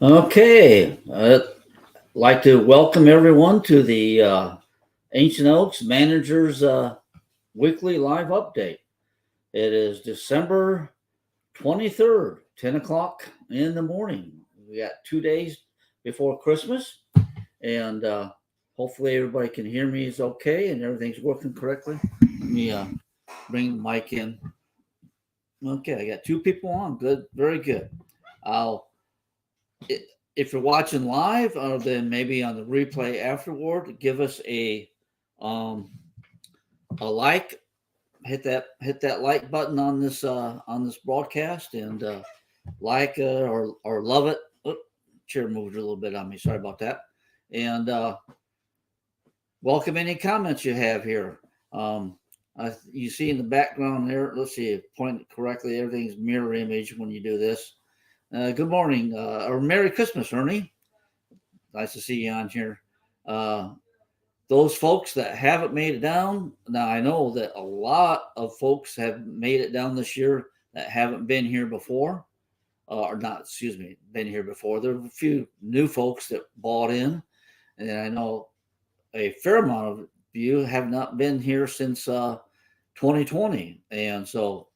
Okay, I'd like to welcome everyone to the Ancient Oaks Managers Weekly Live Update. It is December 23rd, 10 o'clock in the morning. We got 2 days before Christmas, and hopefully everybody can hear me is okay and everything's working correctly. Let me bring the mic in. Okay, I got two people on. Good, very good. I'll if you're watching live, or then maybe on the replay afterward, give us um, a like. Hit that like button on this broadcast and like or love it. Oop, chair moved a little bit on me. Sorry about that. And welcome any comments you have here. You see in the background there. Let's see, point it correctly. Everything's mirror image when you do this. Good morning or Merry Christmas, Ernie. Nice to see you on here. Uh, those folks that haven't made it down, now I know that a lot of folks have made it down this year that haven't been here before, or not, excuse me, been here before. There are a few new folks that bought in, and I know a fair amount of you have not been here since 2020. And so,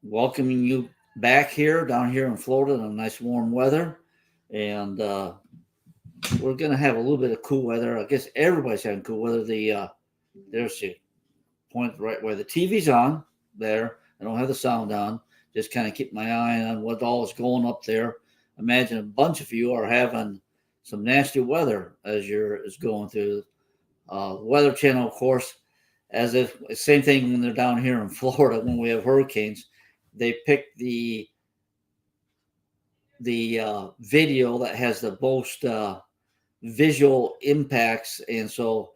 welcoming you back here, down here in Florida in nice warm weather. And we're gonna have a little bit of cool weather. I guess everybody's having cool weather. There's the point right where the TV's on there. I don't have the sound on. Just kind of keep my eye on what all is going up there. Imagine a bunch of you are having some nasty weather as you're is going through. Weather Channel, of course, as if same thing when they're down here in Florida when we have hurricanes. They pick the video that has the most visual impacts, and so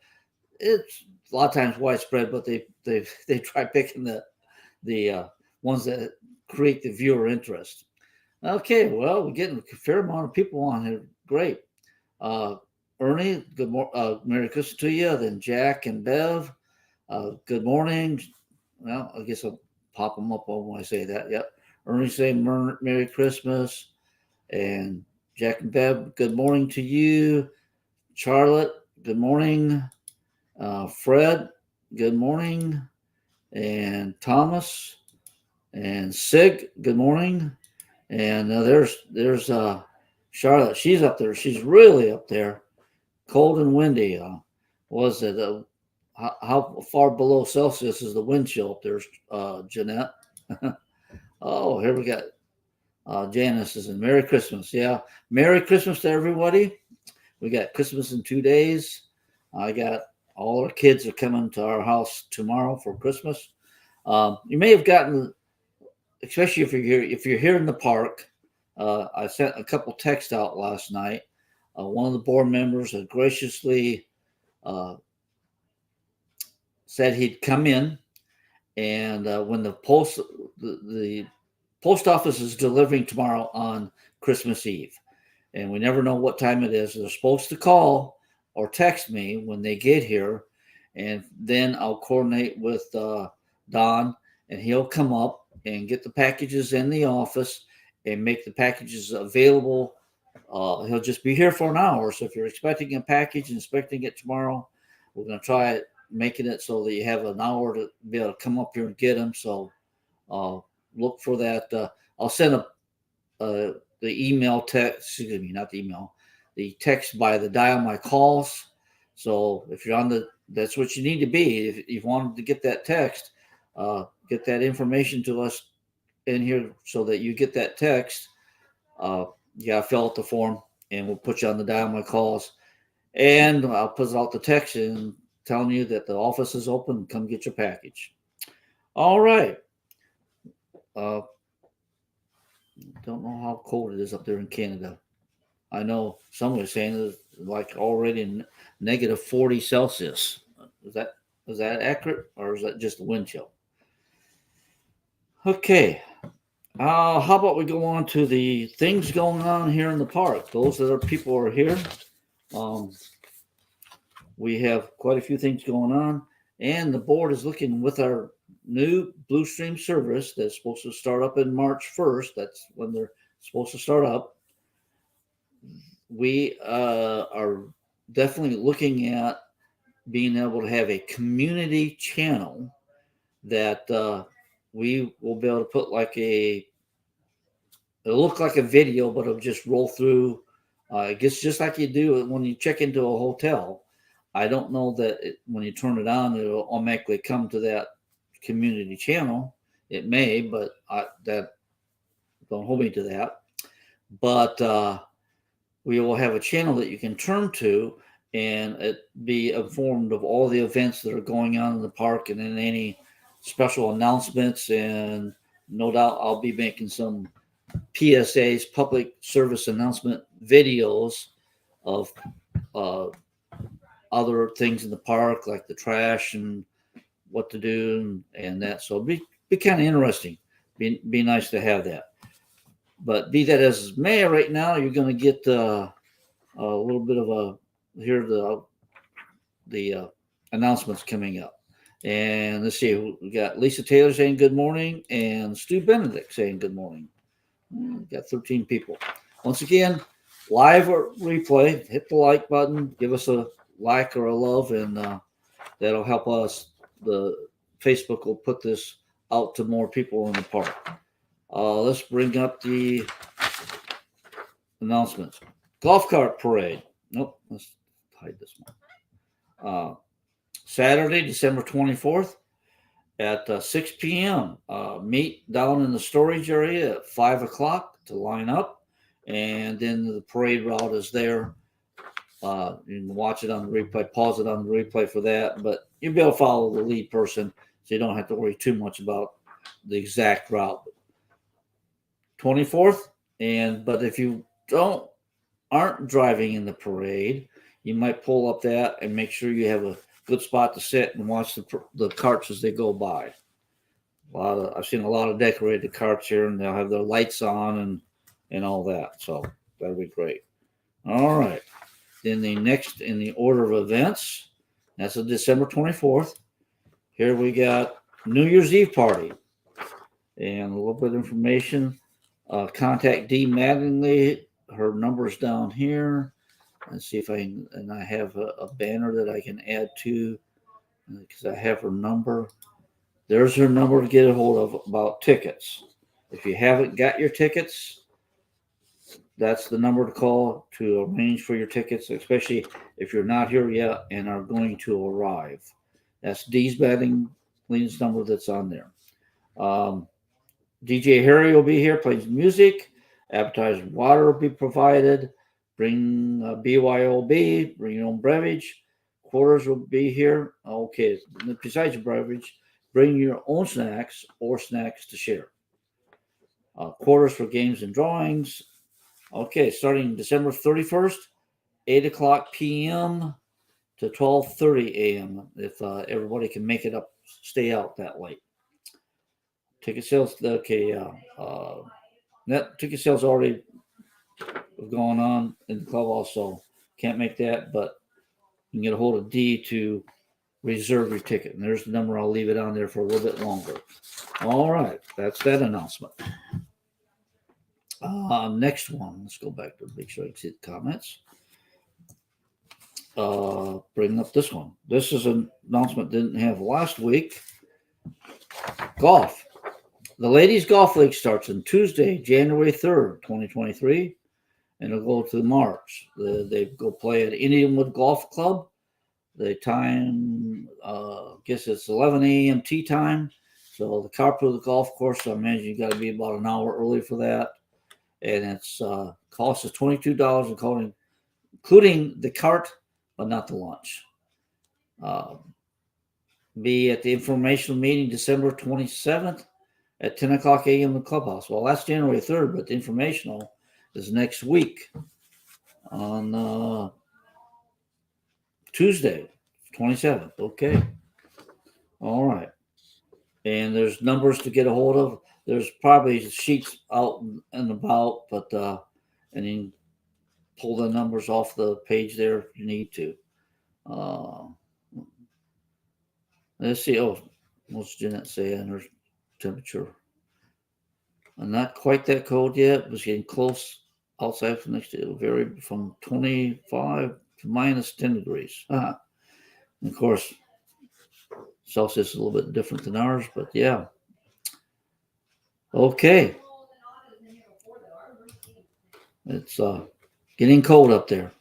it's a lot of times widespread. But they try picking the ones that create the viewer interest. Okay, well, we're getting a fair amount of people on here. Great, uh, Ernie. Merry Christmas to you. Then Jack and Bev. Good morning. Well, I guess I'll pop them up when I say that. Yep. Ernie saying Merry Christmas, and Jack and Bev. Good morning to you. Charlotte, good morning. Fred, good morning. And Thomas and Sig, good morning. And there's Charlotte. She's up there. She's really up there. Cold and windy. Was it? How far below Celsius is the wind chill up there, Jeanette? Oh, here we got Janice is in Merry Christmas. Yeah, Merry Christmas to everybody. We got Christmas in 2 days. I got all our kids are coming to our house tomorrow for Christmas. You may have gotten, especially if you're here in the park. I sent a couple texts out last night. One of the board members had graciously uh, said he'd come in, and when the post office is delivering tomorrow on Christmas Eve, and we never know what time it is. They're supposed to call or text me when they get here, and then I'll coordinate with Don, and he'll come up and get the packages in the office and make the packages available. He'll just be here for an hour. So if you're expecting a package and expecting it tomorrow, we're going to try it, making it so that you have an hour to be able to come up here and get them. So look for that. I'll send the email text, excuse me, not the email, the text by the dial my calls. So if you're on that's what you need to be. If you wanted to get that text, get that information to us in here so that you get that text. You got to fill out the form, and we'll put you on the dial my calls. And I'll put out the text and telling you that the office is open. Come get your package. All right. Uh, don't know how cold it is up there in Canada. I know some are saying it's like already negative 40 Celsius. Is that accurate, or is that just the wind chill? Okay. How about we go on to the things going on here in the park? Those that are people are here. We have quite a few things going on, and the board is looking with our new Blue Stream service that's supposed to start up in March 1st. That's when they're supposed to start up. We are definitely looking at being able to have a community channel that we will be able to put like it'll look like a video, but it'll just roll through. I guess just like you do when you check into a hotel. I don't know that when you turn it on, it'll automatically come to that community channel. It may, but that don't hold me to that. But we will have a channel that you can turn to and be informed of all the events that are going on in the park and then any special announcements. And no doubt I'll be making some PSAs, public service announcement videos of other things in the park, like the trash and what to do and that. So it'll be kind of interesting. Be nice to have that. But be that as may, right now you're going to get a little bit of the announcements coming up. And let's see, we got Lisa Taylor saying good morning and Stu Benedict saying good morning. We got 13 people. Once again, live or replay, hit the like button, give us a like or a love, and that'll help us. The Facebook will put this out to more people in the park. Let's bring up the announcements. Golf cart parade. Nope, let's hide this one. Saturday, December 24th at 6 p.m. Meet down in the storage area at 5 o'clock to line up, and then the parade route is there. You can watch it on the replay, pause it on the replay for that, but you'll be able to follow the lead person, so you don't have to worry too much about the exact route. 24th, but if you aren't driving in the parade, you might pull up that and make sure you have a good spot to sit and watch the carts as they go by. I've seen a lot of decorated carts here, and they'll have their lights on and all that. So that'll be great. All right. Then the next in the order of events, that's on December 24th. Here we got New Year's Eve party. And a little bit of information. Contact Dee Mattingly. Her number's down here. Let's see if I can, and I have a banner that I can add to because I have her number. There's her number to get a hold of about tickets. If you haven't got your tickets, that's the number to call to arrange for your tickets, especially if you're not here yet and are going to arrive. That's Dee's Mattingly's number that's on there. DJ Harry will be here playing music. Appetizer water will be provided. Bring BYOB, bring your own beverage. Quarters will be here. Okay, besides your beverage, bring your own snacks or snacks to share. Quarters for games and drawings. Okay, starting December 31st, 8 o'clock p.m. to 12:30 a.m. if everybody can make it up, stay out that late. Ticket sales, okay, that ticket sales already going on in the club also. Can't make that, but you can get a hold of Dee to reserve your ticket. And there's the number. I'll leave it on there for a little bit longer. All right, that's that announcement. Next one. Let's go back to make sure I see the comments. Bring up this one. This is an announcement didn't have last week. Golf. The Ladies Golf League starts on Tuesday, January 3rd, 2023, and it'll go to March. They go play at Indianwood Golf Club. The time, I guess it's 11 a.m. tee time. So the cart to the golf course, I imagine you got to be about an hour early for that. And it's cost is $22, including the cart, but not the lunch. Be at the informational meeting December 27th at 10 o'clock a.m. in the clubhouse. Well, that's January 3rd, but the informational is next week on Tuesday, 27th. Okay. All right. And there's numbers to get a hold of. There's probably sheets out and about, but and you can pull the numbers off the page there if you need to. Let's see. Oh, What's Jeanette say on her temperature? Not quite that cold yet. It was getting close outside for next day. It will vary from 25 to minus 10 degrees. And of course, Celsius is a little bit different than ours, but yeah. Okay. It's getting cold up there.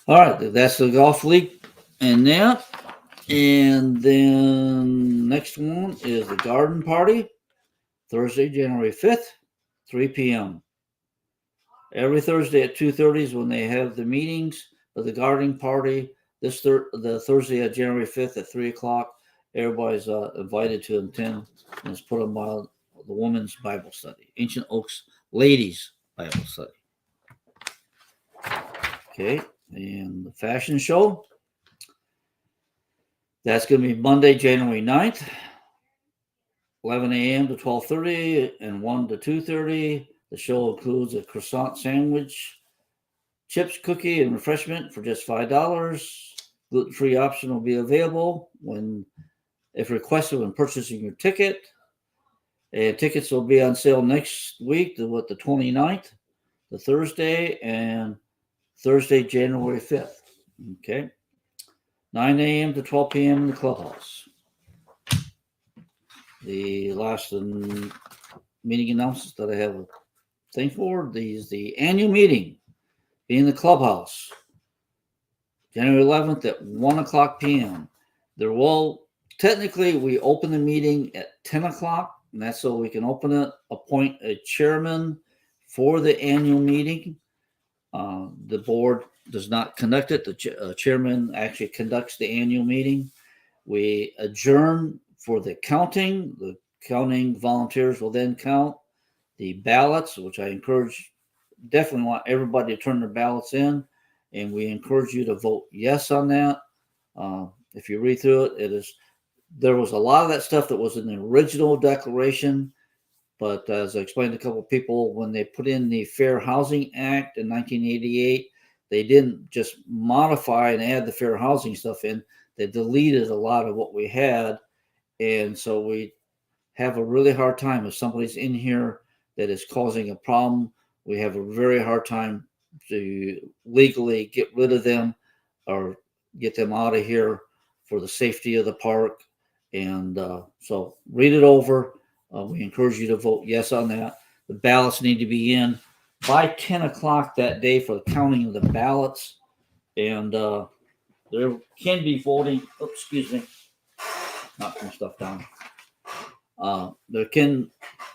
All right, that's the golf league and that. And then next one is the garden party, Thursday, January 5th, 3 p.m. Every Thursday at 2:30 is when they have the meetings. But the gardening party, the Thursday at January 5th at 3 o'clock, everybody's invited to attend. And it's put on by the Women's Bible Study, Ancient Oaks Ladies Bible Study. Okay, and the fashion show, that's going to be Monday, January 9th, 11 a.m. to 12:30 and 1 to 2:30. The show includes a croissant sandwich, chips, cookie, and refreshment for just $5. Gluten-free option will be available if requested when purchasing your ticket. And tickets will be on sale next week, the 29th, the Thursday, and Thursday, January 5th. Okay. 9 a.m. to 12 p.m. in the clubhouse. The last meeting announcements that I have a thing for, the annual meeting be in the clubhouse, January 11th at 1 o'clock p.m. There will, technically, we open the meeting at 10 o'clock, and that's so we can open it, appoint a chairman for the annual meeting. The board does not conduct it. The chairman actually conducts the annual meeting. We adjourn for the counting. The counting volunteers will then count the ballots, which I definitely want everybody to turn their ballots in. And we encourage you to vote yes on that. If you read through it, there was a lot of that stuff that was in the original declaration. But as I explained to a couple of people, when they put in the Fair Housing Act in 1988, they didn't just modify and add the fair housing stuff in. They deleted a lot of what we had. And so we have a really hard time if somebody's in here that is causing a problem. We have a very hard time to legally get rid of them or get them out of here for the safety of the park. And so read it over. We encourage you to vote yes on that. The ballots need to be in by 10 o'clock that day for the counting of the ballots. And there can be voting. Oops, excuse me. Knock some stuff down.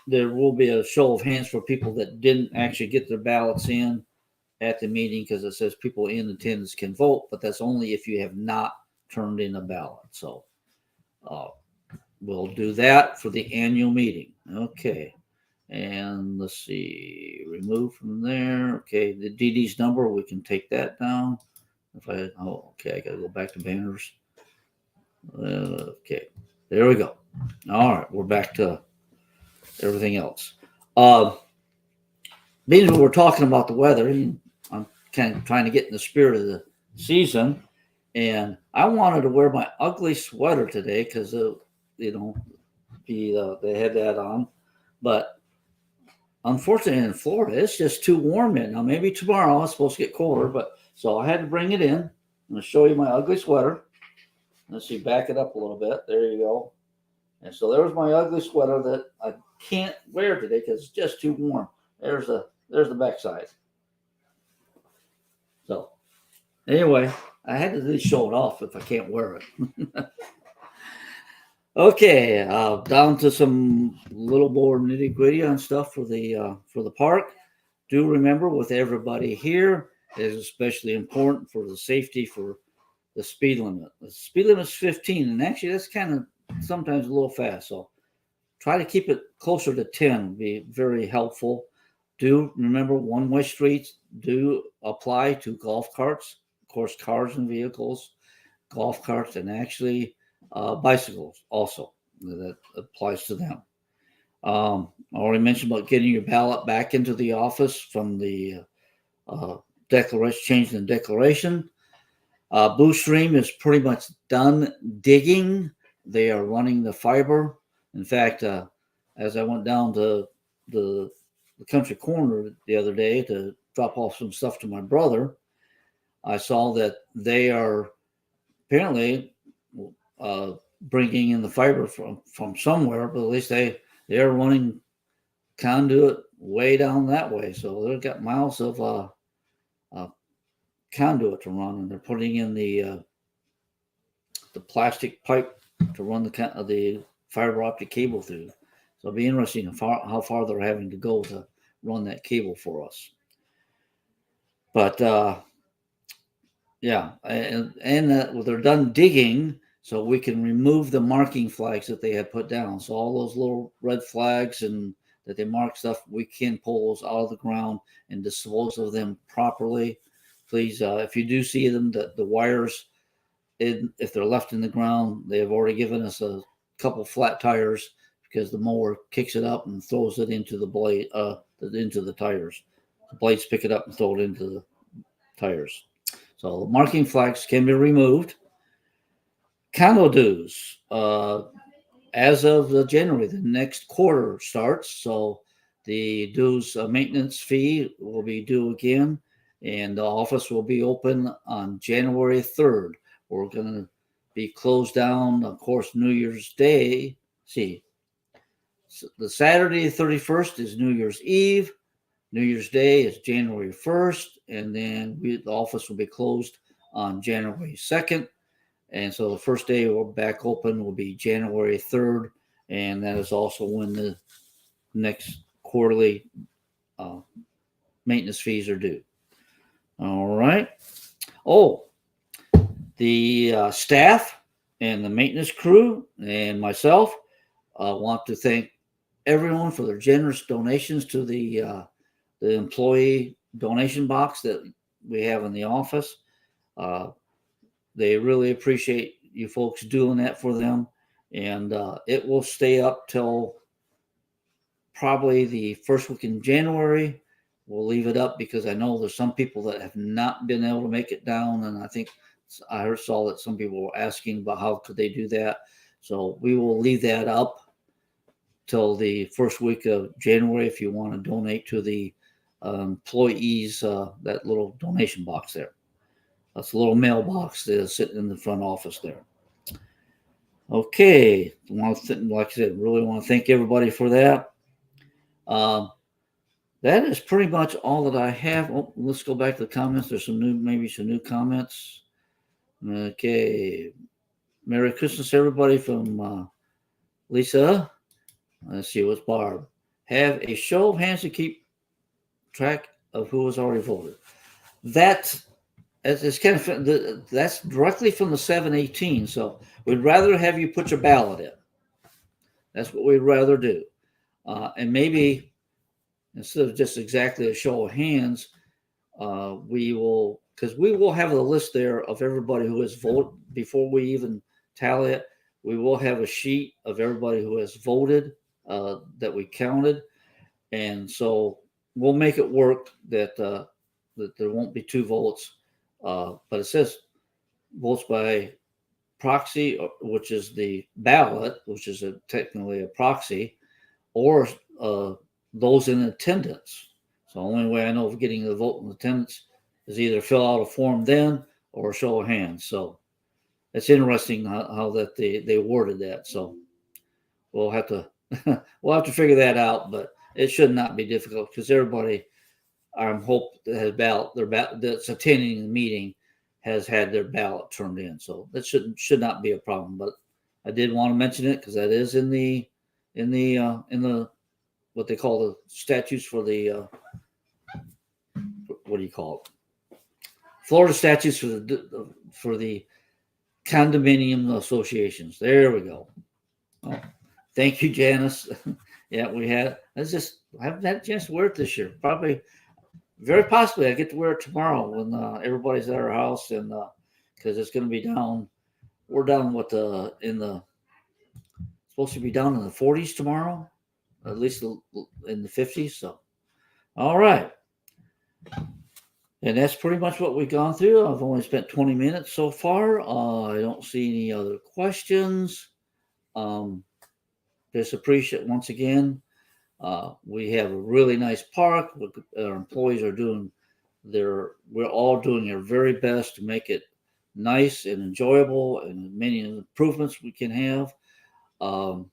There will be a show of hands for people that didn't actually get their ballots in at the meeting, because it says people in attendance can vote, but that's only if you have not turned in a ballot. So we'll do that for the annual meeting. Okay. And let's see, remove from there. Okay, the DD's number, we can take that down. Okay, I gotta go back to banners. Okay, there we go. All right, we're back to everything else. Being we're talking about the weather, I'm kind of trying to get in the spirit of the season, and I wanted to wear my ugly sweater today because they had that on, but unfortunately in Florida it's just too warm in. Now maybe tomorrow it's supposed to get colder, but so I had to bring it in. I'm going to show you my ugly sweater. Let's see, back it up a little bit. There you go. And so there's my ugly sweater that I can't wear today because it's just too warm. There's the backside. So anyway, I had to at least show it off if I can't wear it. Okay, down to some little more nitty gritty on stuff for the park. Do remember, with everybody here, it is especially important for the safety for the speed limit. The speed limit is 15, and actually that's kind of sometimes a little fast. So try to keep it closer to 10 would be very helpful. Do remember, one-way streets do apply to golf carts, of course, cars and vehicles, golf carts, and actually bicycles also. That applies to them. I already mentioned about getting your ballot back into the office from the declaration, changing the declaration. Blue Stream is pretty much done digging. they are running the fiber. In fact, as I went down to the, the country corner the other day to drop off some stuff to my brother, I saw that they are apparently bringing in the fiber from somewhere, but at least they're running conduit way down that way. So they've got miles of conduit to run, and they're putting in the plastic pipe to run the fiber optic cable through. So it'll be interesting how far they're having to go to run that cable for us. But yeah, and they're done digging, so we can remove the marking flags that they had put down. So all those little red flags and that they mark stuff, we can pull those out of the ground and dispose of them properly. Please, if you do see them, the wires, if they're left in the ground, they have already given us a couple flat tires because the mower kicks it up and throws it into the blade, into the tires. The blades pick it up and throw it into the tires. So the marking flags can be removed. Condo dues. As of January, the next quarter starts. So the dues maintenance fee will be due again, and the office will be open on January 3rd. We're going to be closed down, of course, New Year's Day. See, so the Saturday 31st is New Year's Eve. New Year's Day is January 1st, and then the office will be closed on January 2nd. And so the first day we're back open will be January 3rd, and that is also when the next quarterly maintenance fees are due. All right. Oh, the staff and the maintenance crew and myself want to thank everyone for their generous donations to the employee donation box that we have in the office. They really appreciate you folks doing that for them, and it will stay up till probably the first week in January. We'll leave it up because I know there's some people that have not been able to make it down, and I think I saw that some people were asking about how could they do that. So we will leave that up till the first week of January if you want to donate to the employees, that little donation box there. That's a little mailbox that's sitting in the front office there. Okay, like I said, really want to thank everybody for that. That is pretty much all that I have. Oh, let's go back to the comments. There's maybe some new comments. Okay, Merry Christmas, everybody, from Lisa. Let's see, what's Barb? Have a show of hands to keep track of who was already voted. It's kind of that's directly from the 718. So we'd rather have you put your ballot in. That's what we'd rather do. And maybe instead of just exactly a show of hands, we will have a list there of everybody who has voted before we even tally it. We will have a sheet of everybody who has voted that we counted, and so we'll make it work that there won't be two votes. But it says votes by proxy, which is the ballot, which is technically a proxy, or those in attendance. So the only way I know of getting the vote in attendance is either fill out a form then or show of hands. So it's interesting how that they worded that. So we'll have to figure that out, but it should not be difficult because everybody, I hope, that has that's attending the meeting has had their ballot turned in. So that should not be a problem. But I did want to mention it because that is in the what they call the statutes for the what do you call it? Florida statutes for the condominium associations. There we go. Oh, thank you, Janice. Yeah, we had. I haven't had a chance to wear it this year. Probably, very possibly, I get to wear it tomorrow when everybody's at our house, and because it's going to be down. We're down supposed to be down in the 40s tomorrow, at least in the 50s. So, all right. And that's pretty much what we've gone through. I've only spent 20 minutes so far. I don't see any other questions. Just appreciate once again. We have a really nice park. Our employees are doing we're all doing our very best to make it nice and enjoyable and many improvements we can have. Um,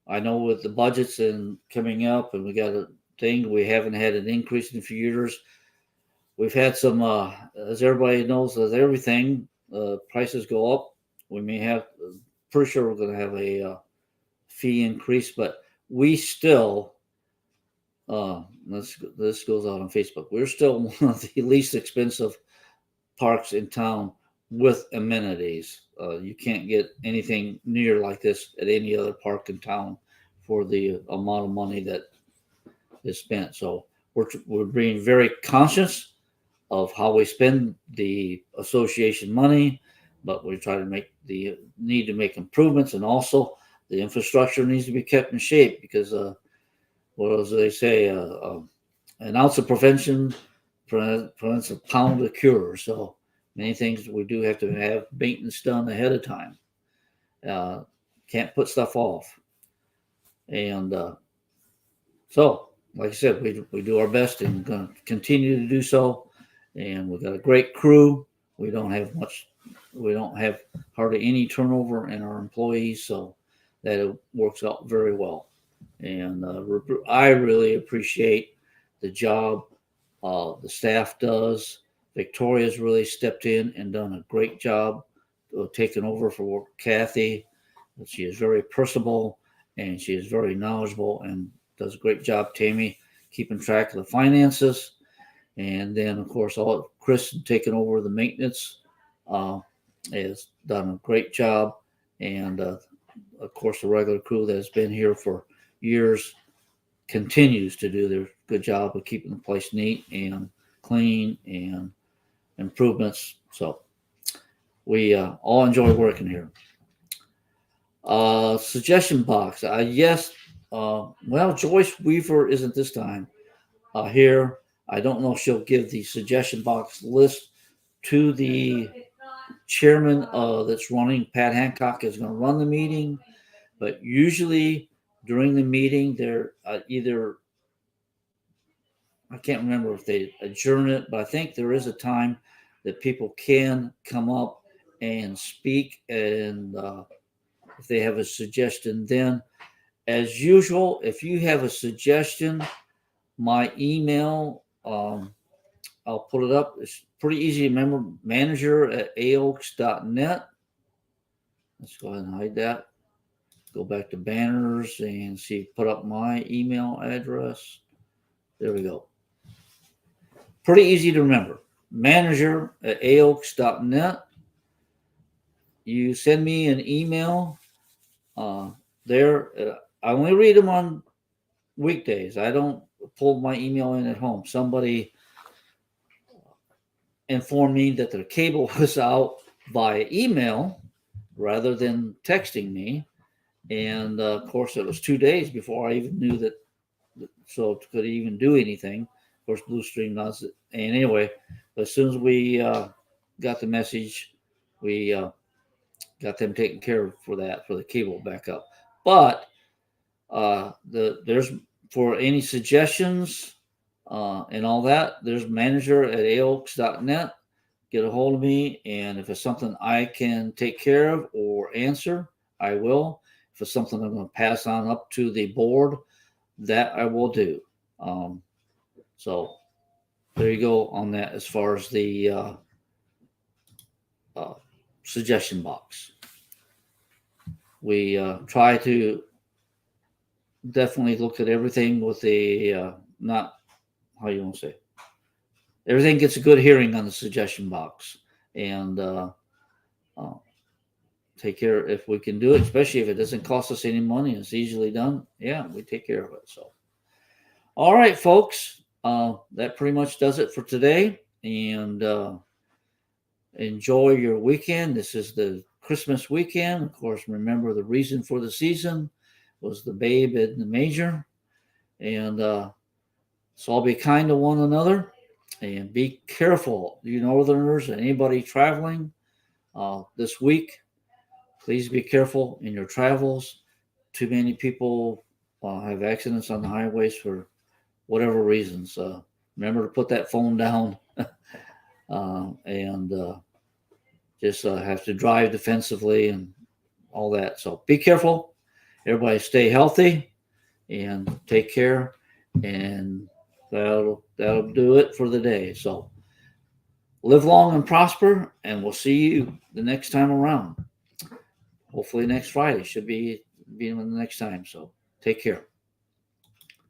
I know with the budgets and coming up, and we got a thing, we haven't had an increase in a few years. We've had some, as everybody knows, as everything, prices go up. We may have, pretty sure we're going to have a fee increase, but we still, this goes out on Facebook. We're still one of the least expensive parks in town with amenities. You can't get anything near like this at any other park in town for the amount of money that is spent. So we're being very conscious of how we spend the association money, but we try to need to make improvements, and also the infrastructure needs to be kept in shape because what as they say, an ounce of prevention prevents a pound of cure. So many things we do have to have maintenance done ahead of time. Can't put stuff off. And so, like I said, we do our best and going to continue to do so. And we've got a great crew. We don't have hardly any turnover in our employees, so that works out very well. And I really appreciate the job the staff does. Victoria's really stepped in and done a great job taking over for Kathy. She is very personable and she is very knowledgeable and does a great job, Tammy, keeping track of the finances. And then, of course, Chris taking over the maintenance has done a great job. And, of course, the regular crew that has been here for years continues to do their good job of keeping the place neat and clean and improvements. So we all enjoy working here. Suggestion box. Yes. Well, Joyce Weaver isn't this time here. I don't know if she'll give the suggestion box list to the chairman that's running. Pat Hancock is going to run the meeting, but usually during the meeting, they're either, I can't remember if they adjourn it, but I think there is a time that people can come up and speak, and if they have a suggestion, then as usual, if you have a suggestion, my email, I'll put it up. It's pretty easy to remember, manager@aoaks.net. Let's go ahead and hide that. Go back to banners and see, put up my email address. There we go. Pretty easy to remember. Manager@aoaks.net. You send me an email there. I only read them on weekdays. I don't pull my email in at home. Somebody informed me that their cable was out via email rather than texting me. And of course, it was 2 days before I even knew that, so it could even do anything. Of course, Blue Stream does it. And anyway, as soon as we got the message, we got them taken care of for the cable backup. But there's, for any suggestions and all that, there's manager@aoaks.net. Get a hold of me, and if it's something I can take care of or answer, I will. If it's something I'm going to pass on up to the board, that I will do. So there you go on that as far as the suggestion box. We try to definitely look at everything with a not, how you want to say, everything gets a good hearing on the suggestion box, and take care if we can do it, especially if it doesn't cost us any money. It's easily done. Yeah, we take care of it. So, all right, folks, that pretty much does it for today. And enjoy your weekend. This is the Christmas weekend. Of course, remember the reason for the season was the babe in the manger. And so I'll be kind to one another and be careful, you northerners and anybody traveling this week. Please be careful in your travels. Too many people have accidents on the highways for whatever reasons. Remember to put that phone down and just have to drive defensively and all that. So be careful. Everybody stay healthy and take care. And that'll do it for the day. So live long and prosper, and we'll see you the next time around. Hopefully next Friday should be the next time. So take care.